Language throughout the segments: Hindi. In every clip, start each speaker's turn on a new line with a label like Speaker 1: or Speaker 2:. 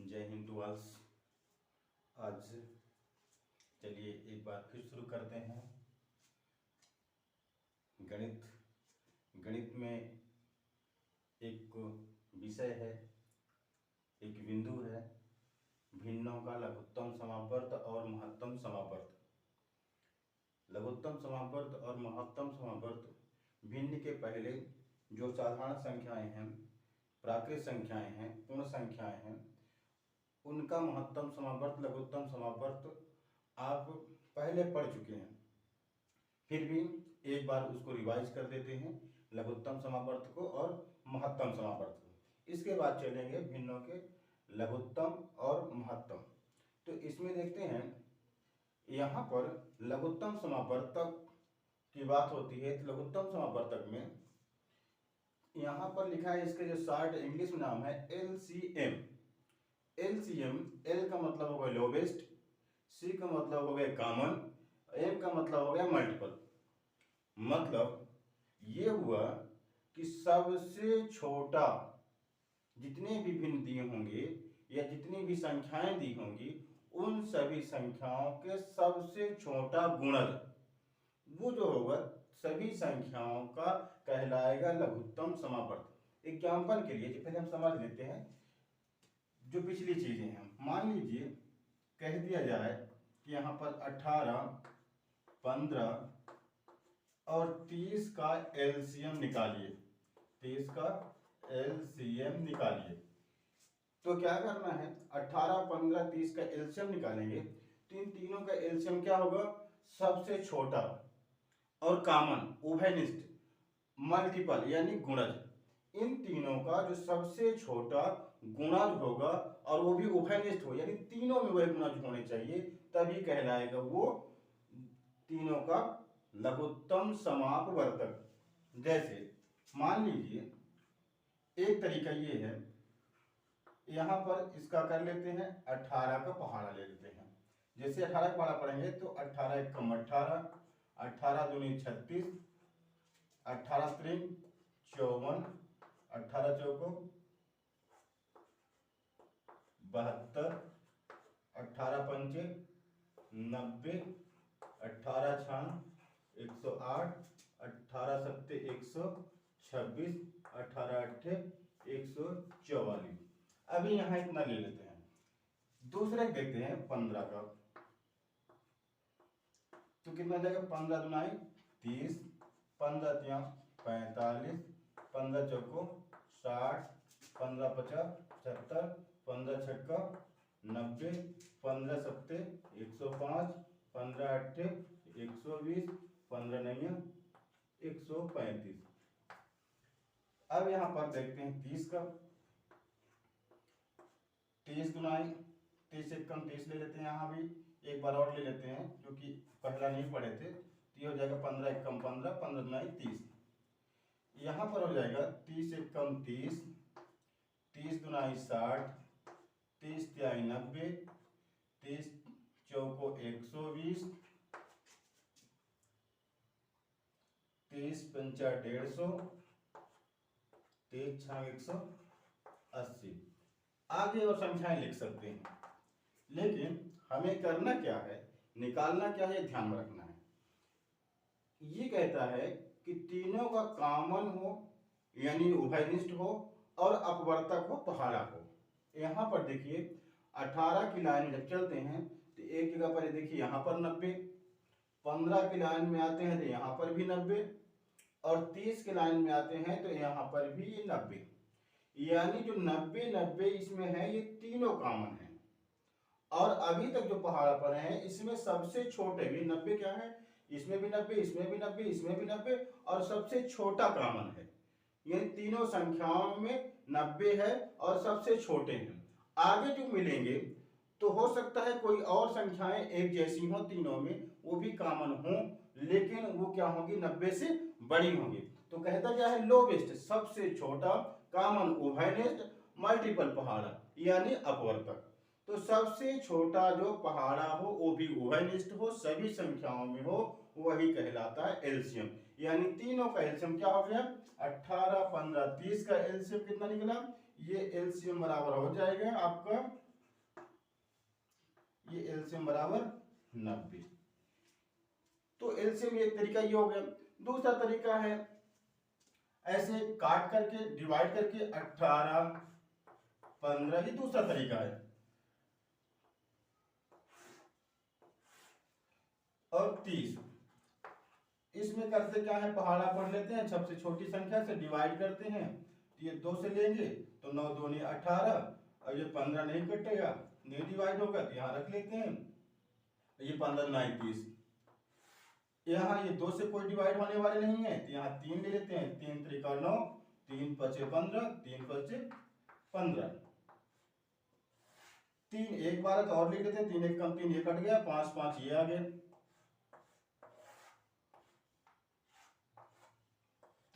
Speaker 1: जय हिंद टू ऑल्स। आज चलिए एक बार फिर शुरू करते हैं गणित। गणित में एक विषय है, एक बिंदु है, भिन्नों का लघुत्तम समावर्त और महत्तम समावर्त। लघुत्तम समावर्त और महत्तम समावर्त भिन्न के पहले जो साधारण संख्याएं हैं, प्राकृत संख्याएं हैं, पूर्ण संख्याएं हैं, उनका महत्तम समावर्त लघुत्तम समावर्त आप पहले पढ़ चुके हैं। फिर भी एक बार उसको रिवाइज कर देते हैं, लघुत्तम समावर्त को और महत्तम समावर्त को। इसके बाद चलेंगे भिन्नों के लघुत्तम और महत्तम। तो इसमें देखते हैं, यहाँ पर लघुत्तम समावर्तक की बात होती है। तो लघुत्तम समावर्तक में यहाँ पर लिखा है, इसके जो शॉर्ट इंग्लिश में नाम है LCM। LCM, L का मतलब हो गया लोवेस्ट, C का मतलब हो गया कॉमन, M का मतलब हो गया मल्टीपल। मतलब ये हुआ कि सबसे छोटा जितने भी भिन्न दिए होंगे या जितनी भी संख्याएं दी होंगी, उन सभी संख्याओं के सबसे छोटा गुणज वो जो होगा सभी संख्याओं का कहलाएगा लघुत्तम समावर्त। एग्जाम्पल के लिए पहले हम समझ लेते हैं जो पिछली चीजें हैं। मान लीजिए कह दिया जाए कि यहाँ पर 18, 15 और 30 का LCM निकालिए। 30 का LCM निकालिए। तो क्या करना है, 18, 15, 30 का LCM निकालेंगे तो इन तीनों का LCM क्या होगा, सबसे छोटा और कॉमन उभयनिष्ठ मल्टीपल यानी गुणज। इन तीनों का जो सबसे छोटा गुणज होगा और वो भी उभयनिष्ठ हो, यानी तीनों में वह गुणज होने चाहिए, तभी कहलाएगा वो तीनों का लघुत्तम समापवर्तक। जैसे मान लीजिए एक तरीका ये है, यहां पर इसका कर लेते हैं 18 का पहाड़ा ले लेते हैं। जैसे 18 का पहाड़ा पढ़ेंगे तो 18 एकम 18, 18 दूनी 36, 18 त्रिक 54, 18 चौको 72, 18 पंचे 90, 18 छान 108, 18 सत्ते 126, 18 अट्ठे 144। अभी यहां इतना ले लेते हैं। दूसरे देखते हैं 15 का, तो कितना जाएगा, 15 दुनाई 30, 15 तिया 45, 15 चौको 60, 15 50 75, 15 छक्का 90, 15 सत्ते 105, 15 अट्ठे 120, 15 नैया 135। अब यहां पर देखते हैं 30 का। 30 दुनाई 30 से कम 30 ले लेते हैं। यहाँ भी एक बार और ले लेते हैं क्योंकि पहला नहीं पढ़े थे। तो ये हो जाएगा 15 एक कम 15, 15 दुनाई 30। यहाँ पर हो जाएगा 30 एक कम 30, 30 दुनाई 60, 30 तिहाई 90, 30 चौको 120, 30 पंचा 150, 30 छांग 180। आगे और संख्याएं लिख सकते हैं, लेकिन हमें करना क्या है, निकालना क्या है, ध्यान में रखना है। ये कहता है कि तीनों का कॉमन हो यानी उभयनिष्ठ हो और अपवर्तक हो, पहाड़ा हो। यहां पर देखिए 18 की लाइन जब चलते हैं तो एक जगह पर देखिए यहाँ पर 90, 15 की लाइन में आते हैं तो यहाँ पर भी 90 और 30 की लाइन में आते हैं तो यहाँ पर भी ये 90। यानी जो 90 90 इसमें है, ये तीनों कॉमन है। और अभी तक जो पहाड़ा पर है इसमें सबसे छोटे भी 90 क्या है, इसमें भी 90, इसमें भी 90, इसमें भी 90 और सबसे छोटा कॉमन है। ये तीनों संख्याओं में 90 है और सबसे छोटे हैं। आगे जो मिलेंगे तो हो सकता है कोई और संख्याएं एक जैसी हो तीनों में, वो भी कॉमन हो, लेकिन वो क्या होगी, 90 से बड़ी होंगी। तो कहता क्या है, लोवेस्ट सबसे छोटा, कॉमन उभयनिष्ठ, मल्टीपल पहाड़ा यानी अपवर्तक। तो सबसे छोटा जो पहाड़ा हो वो भी उभयनिष्ठ हो, सभी संख्याओं में हो, वही कहलाता है एलसीएम। यानी तीनों का एलसीएम क्या हो गया, 18, 15, 30 का एलसीएम कितना निकला, ये एलसीएम बराबर हो जाएगा आपका ये एलसीएम बराबर 90। तो एलसीएम एक तरीका ये हो गया। दूसरा तरीका है ऐसे काट करके डिवाइड करके 18 15, ये दूसरा तरीका है। और 30, इसमें करते क्या है, पहाड़ा पढ़ लेते हैं, सबसे छोटी संख्या से डिवाइड करते हैं। ये 2 से लेंगे तो 9 दूनी 18, और ये 15 नहीं कटेगा, नहीं डिवाइड होगा तो यहाँ रख लेते हैं। ये 15 9 30, यहाँ ये 2 से कोई डिवाइड होने वाले नहीं है तो यहाँ 3 ले लेते हैं। 3 त्रिका 9, 3 पचे 15, 3 पचे 15, 3 एक बार तो और लिख लेते हैं। 3 एक कम 3, ये कट गया, 5 5 ये आ गए।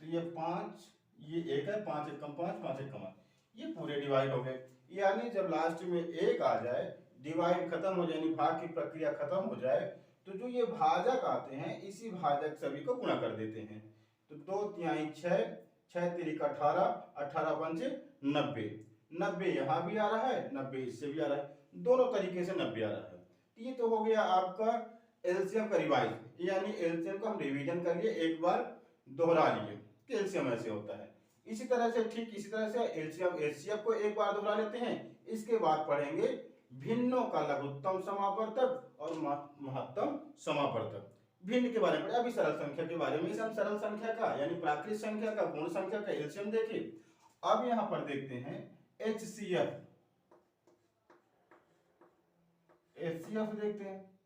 Speaker 1: तो ये 5, ये 1 है, 5 एक कम 5, 5 एक कम 8, ये पूरे डिवाइड हो गए। यानी जब लास्ट में 1 आ जाए, डिवाइड खत्म हो जाए, यानी भाग की प्रक्रिया खत्म हो जाए, तो जो ये भाजक आते हैं इसी भाजक सभी को गुणा कर देते हैं। तो 2 तिहाई 6, 6 तिरिक 18, 18 पंचे 90, 90 यहाँ भी आ रहा है, 90 इससे भी आ रहा है, दोनों तरीके से 90 आ रहा है। ये तो हो गया आपका एलसीएम का रिवाइज, यानी एलसीएम को हम रिवीजन कर लिए, एक बार दोहरा लिए कि एलसीएम ऐसे होता है। इसी तरह से ठीक इसी तरह से एलसीएम एचसीएफ को एक बार दोहरा लेते हैं। इसके बाद पढ़ेंगे भिन्नों का लघुत्तम समापवर्तक और महत्तम समापवर्तक। भिन्न के बारे में, अभी सरल संख्या के बारे में। इसे हम सरल संख्या का यानी प्राकृत संख्या का, पूर्ण संख्या का एलसीएम देखे। अब यहाँ पर देखते हैं एचसीएफ, एचसीएफ देखते हैं।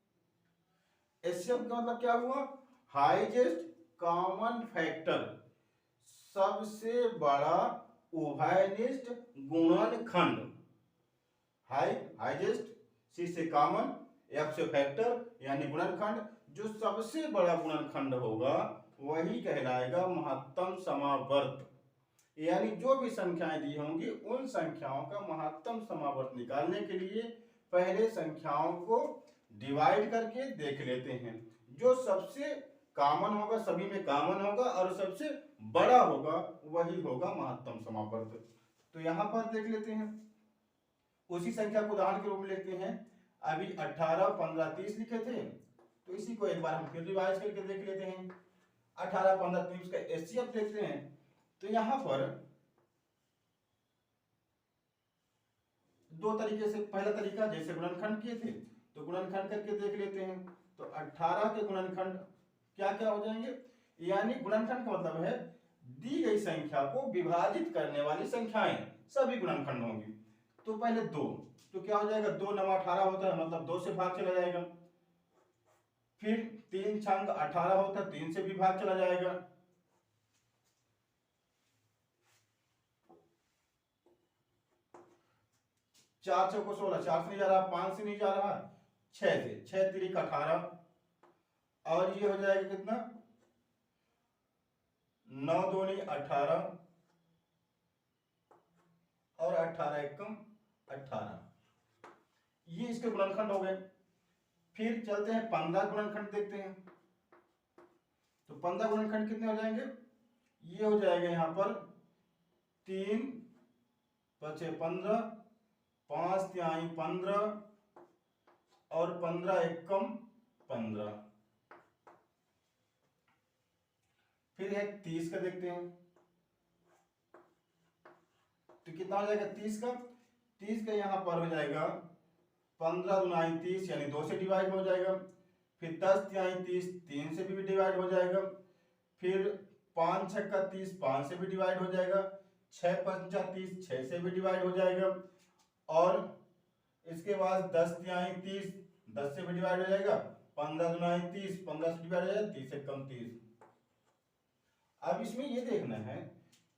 Speaker 1: एचसीएफ का मतलब क्या हुआ, हाईएस्ट कॉमन फैक्टर, सबसे बड़ा उभयनिष्ठ गुणनखंड। हाईएस्ट, सी से कॉमन, एफ से फैक्टर यानी गुणनखंड, जो सबसे बड़ा गुणनखंड होगा वही कहलाएगा महत्तम समावर्त। यानी जो भी संख्याएं दी होंगी उन संख्याओं का महत्तम समावर्त निकालने के लिए पहले संख्याओं को डिवाइड करके देख लेते हैं। जो सबसे कॉमन होगा, सभी में कॉमन होगा और सबसे बड़ा होगा वही होगा महत्तम समावर्त। तो यहां पर देख लेते हैं, उसी संख्या को उदाहरण के रूप में लेते हैं। अभी 18 15 30 लिखे थे, तो इसी को एक बार हम फिर रिवाइज करके देख लेते हैं। 18 15 30 का एचसीएफ देखते हैं। तो यहां पर दो तरीके से, पहला तरीका जैसे गुणनखंड किए थे तो गुणनखंड करके देख लेते हैं। तो 18 के गुणनखंड क्या क्या हो जाएंगे, यानी गुणनखंड का मतलब है दी गई संख्या को विभाजित करने वाली संख्याएं सभी गुणनखंड होंगी। तो पहले 2, तो क्या हो जाएगा, 2 9 18 होता है, मतलब 2 से भाग चला जाएगा। फिर 3 छंग 18 होता है, 3 से भी भाग चला जाएगा। 4 6 को 16, 4 से नहीं जा रहा, 5 से नहीं जा रहा, 6 से, 6 तिरिक 18, और ये हो जाएगा कितना, 9 दूनी 18 और 18 एकम 18, ये इसके गुणनखंड हो गए। फिर चलते हैं 15 गुणनखंड देखते हैं। तो 15 गुणनखंड कितने हो जाएंगे, ये हो जाएगा यहाँ पर 3 पचे 15, 5 तिहाई 15 और 15 एकम 15। फिर है 30 का देखते हैं। तो कितना हो जाएगा 30 का, 30 का यहाँ पर हो जाएगा 15 दुनाई 30 यानी 2 से डिवाइड हो जाएगा। फिर 10 तिहाई 30, 3 से भी डिवाइड हो जाएगा। फिर 5 छक्का 30, 5 से भी डिवाइड हो जाएगा। 6 पंचा 30, 6 से भी डिवाइड हो जाएगा। और इसके बाद 10 तिहाई 30, 10 से भी डिवाइड हो जाएगा। 15 दुनाई 30, 15 से डिवाइड हो जाएगा, 30 से कम 30। अब इसमें ये देखना है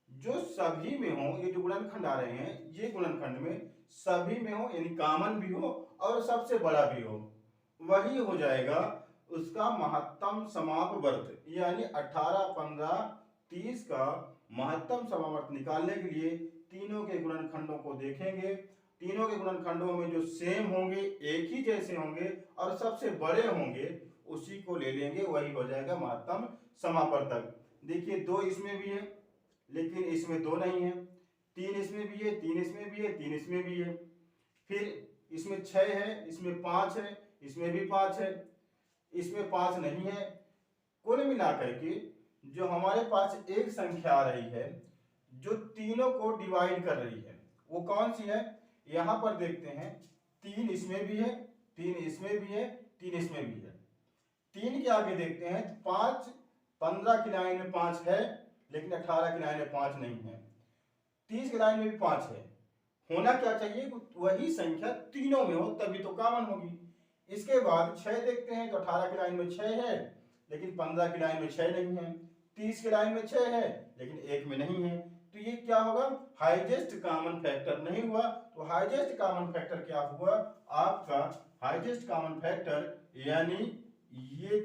Speaker 1: जो सभी में हो, ये जो गुणनखंड आ रहे हैं ये गुणनखंड में सभी में हो, यानी कॉमन भी हो और सबसे बड़ा भी हो, वही हो जाएगा उसका महत्तम समापवर्त। यानी 18 15 30 का महत्तम समापवर्त निकालने के लिए तीनों के गुणनखंडों को देखेंगे। तीनों के गुणनखंडों में जो सेम होंगे, एक ही जैसे होंगे और सबसे बड़े होंगे, उसी को ले लेंगे, वही हो जाएगा महत्तम समापवर्तक। देखिए 2 इसमें भी है लेकिन इसमें 2 नहीं है, 3 इसमें भी है, 3 इसमें भी है, 3 इसमें भी है। फिर इसमें 6 है, इसमें 5 है, इसमें भी 5 है, इसमें 5 नहीं है। कुल मिलाकर के जो हमारे पास एक संख्या आ रही है जो तीनों को डिवाइड कर रही है वो कौन सी है? यहां पर देखते हैं 3 इसमें भी है, 3 इसमें भी है, 3 इसमें भी है। 3 के आगे देखते हैं 5, 15 की लाइन में 5 है लेकिन 18 की लाइन में 5 नहीं है, 30 की लाइन में भी 5 है। होना क्या चाहिए? वही संख्या तीनों में हो तभी तो कॉमन होगी। इसके बाद 6 देखते हैं तो 18 की लाइन में 6 है लेकिन 15 की लाइन में 6 नहीं है, 30 की लाइन में 6 है लेकिन एक में नहीं है। तो ये क्या होगा? हाईएस्ट कॉमन फैक्टर नहीं हुआ। तो हाईएस्ट कॉमन फैक्टर क्या हुआ आपका? हाईएस्ट कॉमन फैक्टर यानी ये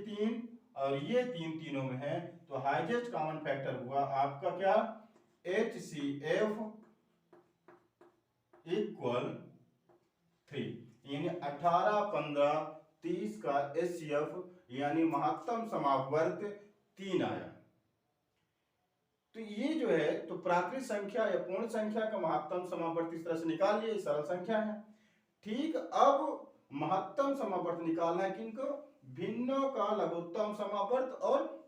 Speaker 1: 3 और ये 3 तीनों में है तो हाईएस्ट कॉमन फैक्टर हुआ आपका क्या? HCF इक्वल 3, यानी 18, 15, 30 का HCF यानी महत्तम समापवर्त 3 आया। तो ये जो है तो प्राकृत संख्या या पूर्ण संख्या का महत्तम समापवर्त इस तरह से निकाल लिया, सरल संख्या है। ठीक, अब महत्तम समापवर्त निकालना है किनको? भिन्नों का लघुत्तम समापवर्त और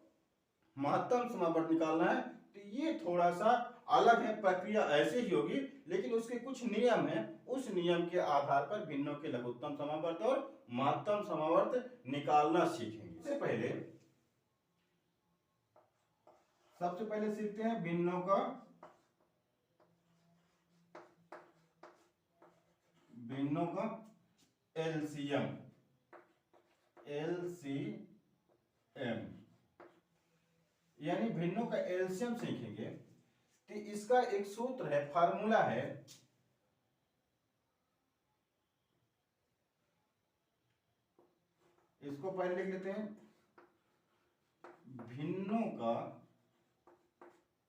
Speaker 1: महत्तम समापवर्त निकालना है। तो ये थोड़ा सा अलग है, प्रक्रिया ऐसे ही होगी लेकिन उसके कुछ नियम हैं, उस नियम के आधार पर भिन्नों के लघुत्तम समापवर्त और महत्तम समापवर्त निकालना सीखेंगे। सबसे पहले सीखते हैं भिन्नों का एलसीएम। यानी भिन्नों का एलसीएम सीखेंगे। तो इसका एक सूत्र है, फार्मूला है, इसको पहले लिख लेते हैं। भिन्नों का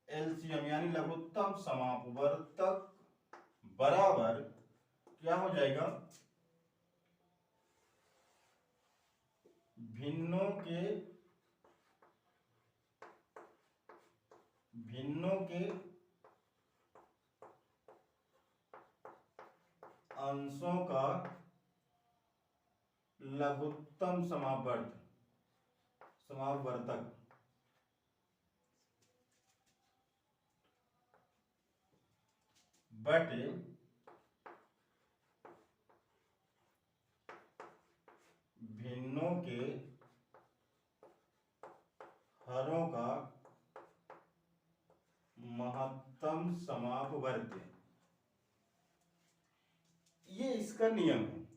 Speaker 1: एलसीएम यानी लघुत्तम समापवर्तक बराबर क्या हो जाएगा? भिन्नों के अंशों का लघुत्तम समापवर्तक बटे भिन्नों के हरों का महत्तम समापवर्त। ये इसका नियम है।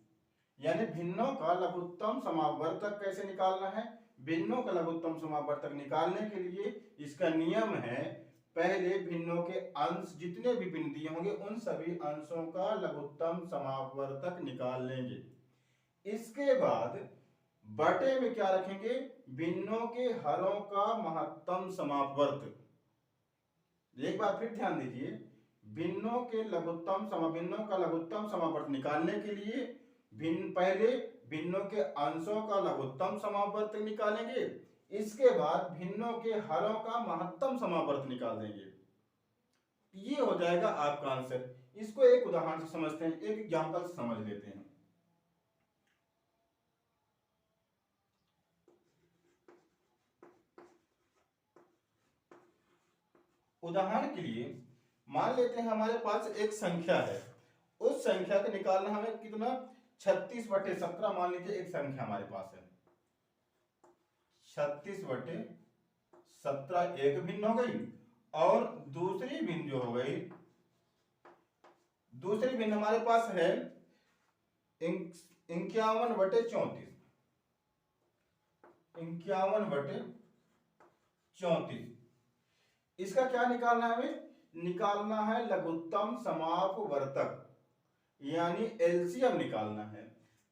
Speaker 1: यानी भिन्नों का लघुत्तम समापवर्तक कैसे निकालना है? भिन्नों का लघुत्तम समापवर्तक निकालने के लिए इसका नियम है, पहले भिन्नों के अंश जितने भी भिन्न दिए होंगे उन सभी अंशों का लघुत्तम समापवर्तक निकाल लेंगे। इसके बाद बटे में क्या रखेंगे? भिन्नों के हरों का महत्तम समापवर्त। एक बार फिर ध्यान दीजिए, भिन्नों का लघुत्तम समापवर्त निकालने के लिए पहले भिन्नों के अंशों का लघुत्तम समापवर्त निकालेंगे, इसके बाद भिन्नों के हरों का महत्तम समापवर्त निकाल देंगे। ये हो जाएगा आपका आंसर। इसको एक उदाहरण से समझते हैं, एक एग्जांपल से समझ लेते हैं। उदाहरण के लिए मान लेते हैं हमारे पास एक संख्या है, उस संख्या को निकालना हमें कितना? 36/17 मान लीजिए एक संख्या हमारे पास है। 36/17 एक भिन्न हो गई और दूसरी भिन्न जो हो गई, दूसरी भिन्न हमारे पास है 51/34। 51/34 इसका क्या निकालना है? हमें निकालना है लघुत्तम समापवर्तक यानी एलसीएम निकालना है।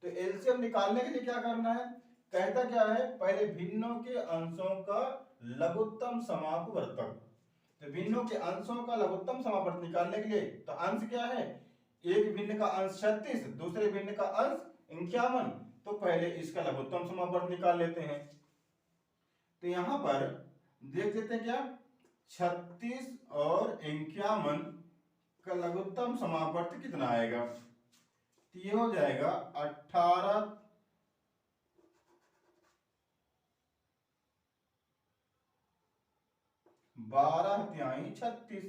Speaker 1: तो एलसीएम निकालने के लिए क्या करना है? कहता क्या है? पहले भिन्नों के अंशों का लघुत्तम समापवर्तक। तो भिन्नों के अंशों का लघुत्तम समापवर्तक निकालने के लिए तो अंश क्या है? एक भिन्न का अंश 36, दूसरे भिन्न का अंश 51। तो पहले इसका लघुत्तम समापवर्तक निकाल लेते हैं। तो यहां पर देख लेते हैं क्या? 36 और 51 का लघुत्तम समापवर्त कितना आएगा? तो ये हो जाएगा 18 12 तिहाई 36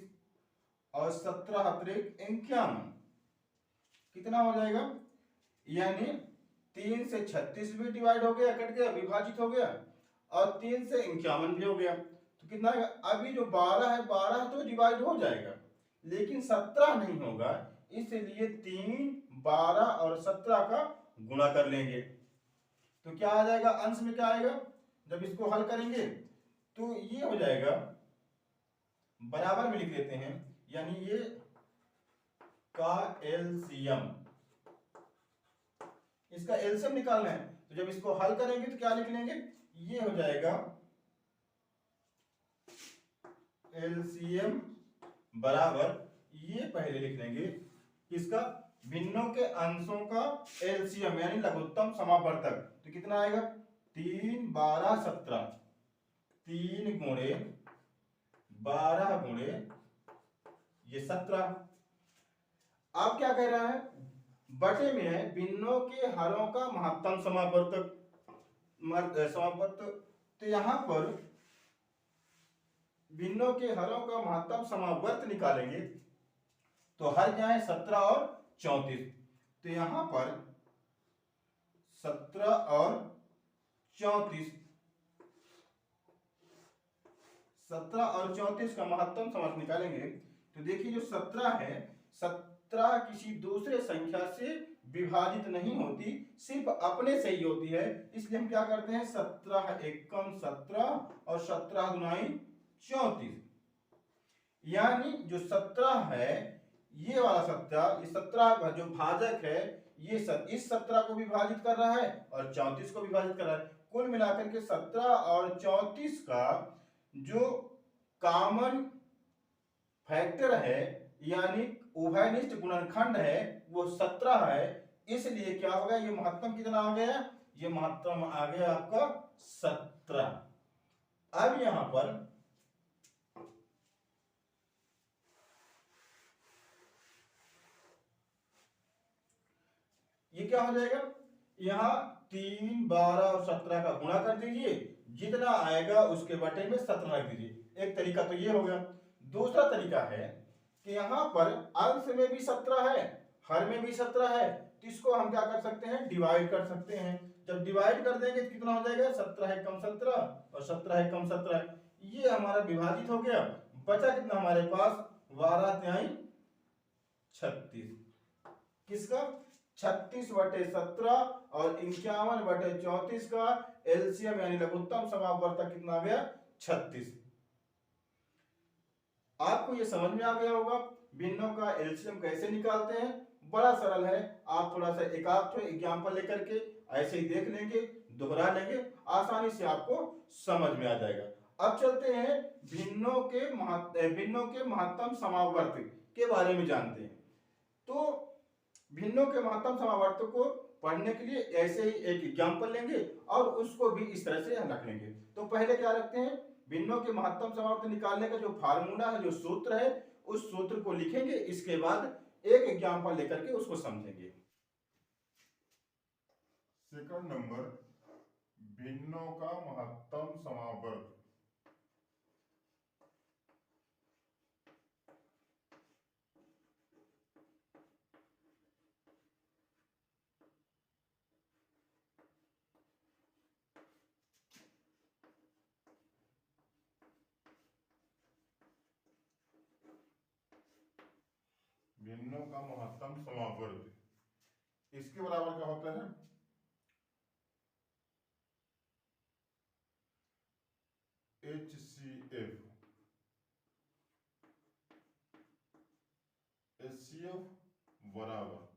Speaker 1: और 17 अतिरिक्त 51 कितना हो जाएगा? यानी 3 से 36 भी डिवाइड हो गया, कट गया, विभाजित हो गया, और 3 से 51 भी हो गया। तो कितना आएगा? अभी जो 12 है, 12 तो डिवाइड हो जाएगा, लेकिन 17 नहीं होगा, इसलिए 3, 12 और 17 का गुणा कर लेंगे। तो क्या आ जाएगा? अंश में क्या आएगा जब इसको हल करेंगे? तो ये हो जाएगा, बराबर में लिख लेते हैं, यानी ये का एलसीएम, इसका एलसीएम निकालना है। तो जब इसको हल करेंगे तो क्या लिख लेंगे? ये हो जाएगा एलसीएम बराबर, ये पहले लिख लेंगे किसका? भिन्नों के अंशों का एलसीएम यानी लघुत्तम समापवर्तक। तो कितना आएगा? 3, 12, 17, 3 गुणे 12 गुणे ये 17। आप क्या कह रहा है? बटे में है भिन्नों के हरों का महत्तम समापवर्तक, समापवर्तक। तो यहां पर भिन्नों के हरों का महत्तम समावर्त निकालेंगे, तो हर क्या है? 17 और 34। तो यहां पर 17 और 34, 17 और 34 का महत्तम समावर्त निकालेंगे। तो देखिए जो 17 है, 17 किसी दूसरे संख्या से विभाजित नहीं होती, सिर्फ अपने से ही होती है। इसलिए हम क्या करते हैं? 17 एकम 17 और 17 दुनाई 34, यानी जो 17 है, ये वाला 17, ये 17 जो भाजक है, ये इस 17 को विभाजित कर रहा है और 34 को विभाजित कर रहा है। कुल मिलाकर के 17 और 34 का जो कॉमन फैक्टर है, यानी उभयनिष्ठ गुणनखंड है, वो 17 है। इसलिए क्या होगा? ये महत्तम कितना आ गया? ये महत्तम आ गया आपका 17। अब यहां पर ये क्या हो जाएगा? यहाँ 3, 12 और 17 का गुणा कर दीजिए, जितना आएगा उसके बटे में 17 रख दीजिए। एक तरीका तो ये हो गया। दूसरा तरीका है कि यहाँ पर अंश में भी 17 है, हर में भी 17 है, तो इसको हम क्या कर सकते हैं? डिवाइड कर सकते हैं। जब डिवाइड कर देंगे तो कितना हो जाएगा? 17 एकम 17 और 17 एकम 17, ये हमारा विभाजित हो गया। बचा कितना हमारे पास? 12 तिहाई 36। किसका? 36 बटे 17 और 51 बटे 34 का एलसीएम यानी लघुत्तम समापवर्तक कितना आ गया? 36। आपको ये समझ में आ गया होगा भिन्नों का एलसीएम कैसे निकालते हैं। बड़ा सरल है, आप थोड़ा सा एक आध एग्जाम्पल लेकर के ऐसे ही देख लेंगे, दोहरा लेंगे, आसानी से आपको समझ में आ जाएगा। अब चलते हैं भिन्नों के महत्तम समापवर्तक के बारे में जानते हैं। तो भिन्नों के महत्तम समावर्तक को पढ़ने के लिए ऐसे ही एक एग्जाम्पल लेंगे और उसको भी इस तरह से रख लेंगे। तो पहले क्या रखते हैं? भिन्नों के महत्तम समावर्तक निकालने का जो फार्मूला है, जो सूत्र है, उस सूत्र को लिखेंगे। इसके बाद एक एग्जाम्पल लेकर के उसको समझेंगे।
Speaker 2: सेकंड नंबर, भिन्नों का महत्तम समावर्त। भिन्नों का महत्तम समावर्त इसके बराबर क्या होता है? HCF, HCF बराबर,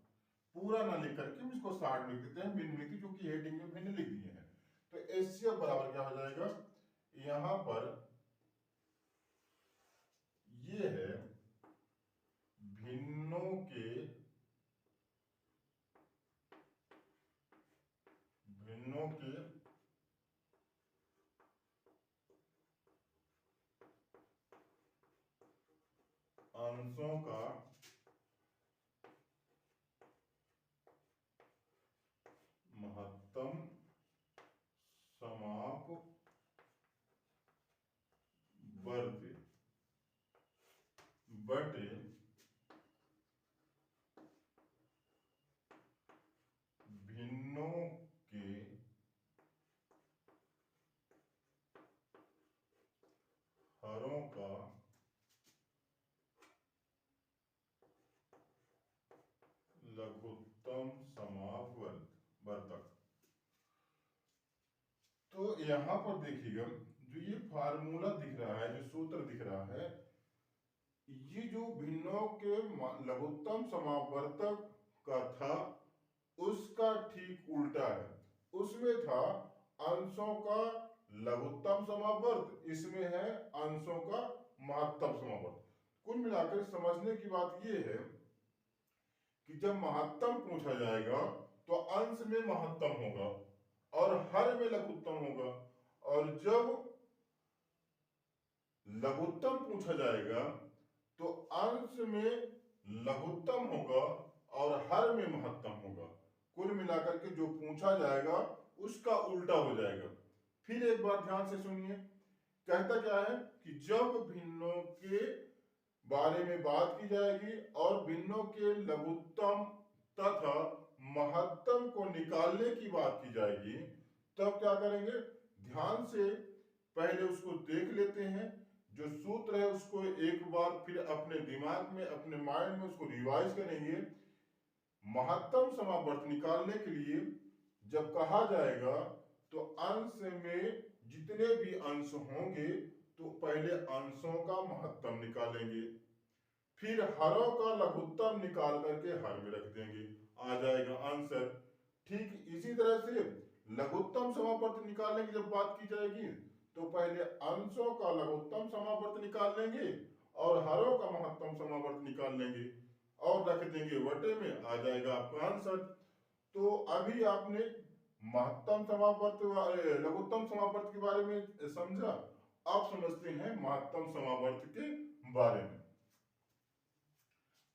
Speaker 2: पूरा ना लिख करके हम इसको शॉर्ट लिख देते हैं, भिन्न की, क्योंकि हेडिंग में भिन्न लिख दिए हैं। तो HCF बराबर क्या हो जाएगा? यहां पर ये है भिन्नों के अंशों का लघुत्तम समावर्तक। तो यहां पर देखिएगा जो ये फार्मूला दिख रहा है, जो सूत्र दिख रहा है, ये जो भिन्नों के लघुत्तम समावर्तक का था उसका ठीक उल्टा है। उसमें था अंशों का लघुत्तम समावर्त, इसमें है अंशों का महत्तम समावर्त। कुल मिलाकर समझने की बात यह है कि जब महत्तम पूछा जाएगा तो अंश में महत्तम होगा और हर में लघुत्तम होगा, और जब लघुत्तम पूछा जाएगा तो अंश में लघुत्तम होगा और हर में महत्तम होगा। कुल मिलाकर के जो पूछा जाएगा उसका उल्टा हो जाएगा। फिर एक बार ध्यान से सुनिए, कहता क्या है कि जब भिन्नों के बारे में बात की जाएगी और भिन्नों के लघुत्तम तथा महत्तम को निकालने की बात की जाएगी, तब क्या करेंगे, ध्यान से पहले उसको देख लेते हैं, जो सूत्र है उसको एक बार फिर अपने दिमाग में, अपने माइंड में उसको रिवाइज करेंगे। महत्तम समावर्त निकालने के लिए जब कहा जाएगा तो अंश में जितने भी अंश होंगे तो पहले अंशों का महत्तम निकालेंगे, फिर हरों का लघुत्तम निकाल करके हर में रख देंगे, आ जाएगा आंसर। ठीक इसी तरह से लघुत्तम समावर्त निकालने की जब बात की जाएगी तो पहले अंशों का लघुत्तम समावर्त निकाल लेंगे और हरों का महत्तम समावर्त निकाल लेंगे और रख देंगे वटे में, आ जाएगा आपका आंसर। तो अभी आपने महत्तम समावर्त लघुत्तम समावर्त के बारे में समझा, आप समझते हैं महत्तम समावर्त के बारे में।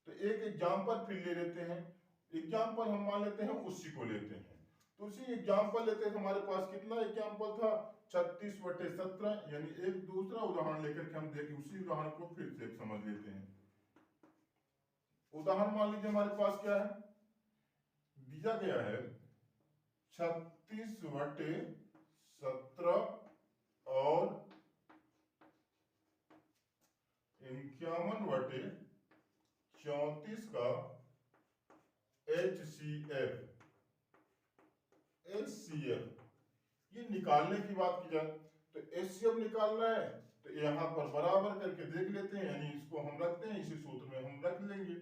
Speaker 2: तो एक एग्जांपल फिर ले लेते हैं। एग्जांपल हम मान लेते हैं उसी को लेते हैं, तो उसी एग्जांपल लेते हैं। हमारे पास कितना एग्जांपल था, 36/17, यानी एक दूसरा उदाहरण लेकर के हम देखें, उसी उदाहरण को फिर से समझ लेते हैं। उदाहरण मान लीजिए हमारे पास क्या है, दिया गया है 36/17 और 51/34 का HCF ये निकालने की बात की जाए तो HCF निकालना है तो यहां पर बराबर करके देख लेते हैं, यानी इसको हम रखते हैं, इसी सूत्र में हम रख लेंगे।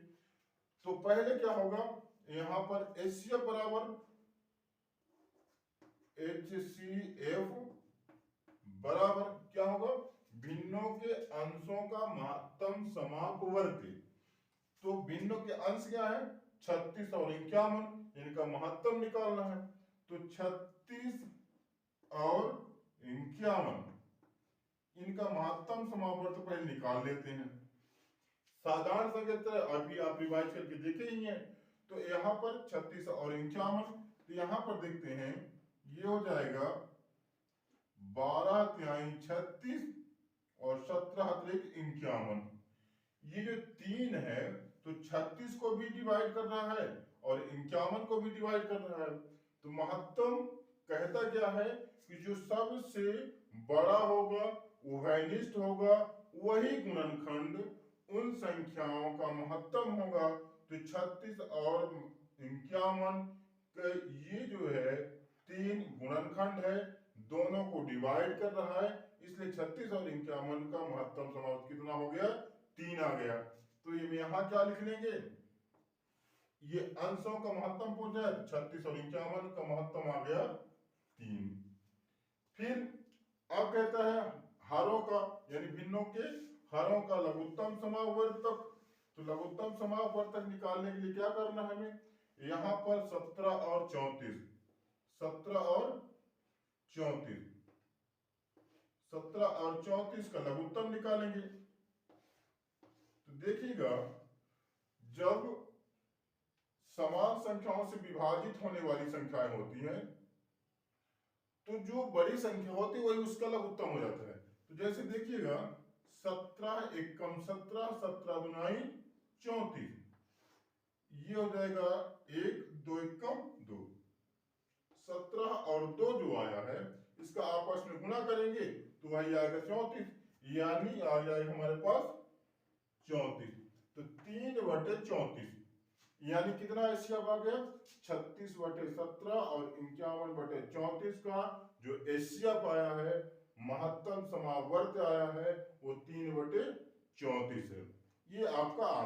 Speaker 2: तो पहले क्या होगा, यहां पर HCF बराबर HCF बराबर क्या होगा, भिन्नों के अंशों का महत्तम समापवर्त। तो भिन्नों के अंश क्या है, 36 और 51, इनका महत्तम निकालना है। तो 36 और 51 इनका महत्तम समावर्त पहले निकाल लेते हैं। साधारण संख्या अभी आप रिवाइज करके देखे ही हैं। तो यहाँ पर 36 और 51, तो यहाँ पर देखते हैं ये हो जाएगा 12×36 और 17×51। ये जो 3 है तो 36 को भी डिवाइड कर रहा है और 51 को भी डिवाइड कर रहा है। तो महत्तम कहता क्या है कि जो सबसे बड़ा होगा, उभयनिष्ठ होगा, वही गुणनखंड उन संख्याओं का महत्तम होगा। तो 36 और 51 ये जो है 3 गुणनखंड है, दोनों को डिवाइड कर रहा है, इसलिए 36 और 51 का महत्तम समावर्त कितना हो गया, 3 आ गया। तो ये यहां क्या लिख लेंगे, ये अंशों का महत्तम पूछ रहा है, 36 और 51 का महत्तम आ गया 3। फिर अब कहता है हरों का, यानी भिन्नों के हरों का लघुत्तम समावर्तक। तो लघुत्तम समावर्तक निकालने के लिए क्या करना है हमें, यहां पर 17 और 34, 17 और 34, 17 और 34 का लघुत्तम निकालेंगे। तो देखिएगा जब समान संख्याओं से विभाजित होने वाली संख्याएं होती हैं तो जो बड़ी संख्या होती है वही उसका लघुत्तम हो जाता है। तो जैसे देखिएगा 17 एकम 17, 17 दुनाई 34, ये हो जाएगा 1, 2 एकम 2। 17 और 2 जो आया है इसका आपस में गुणा करेंगे तो वही आएगा 34, यानी आ जाएगा हमारे पास 34। तो 3/34 यानी कितना एशियाप आ गया 36/17 और 51/34 का जो एशियाप आया है, महत्तम समावर्त आया है वो 3/34 है। ये आपका आंसर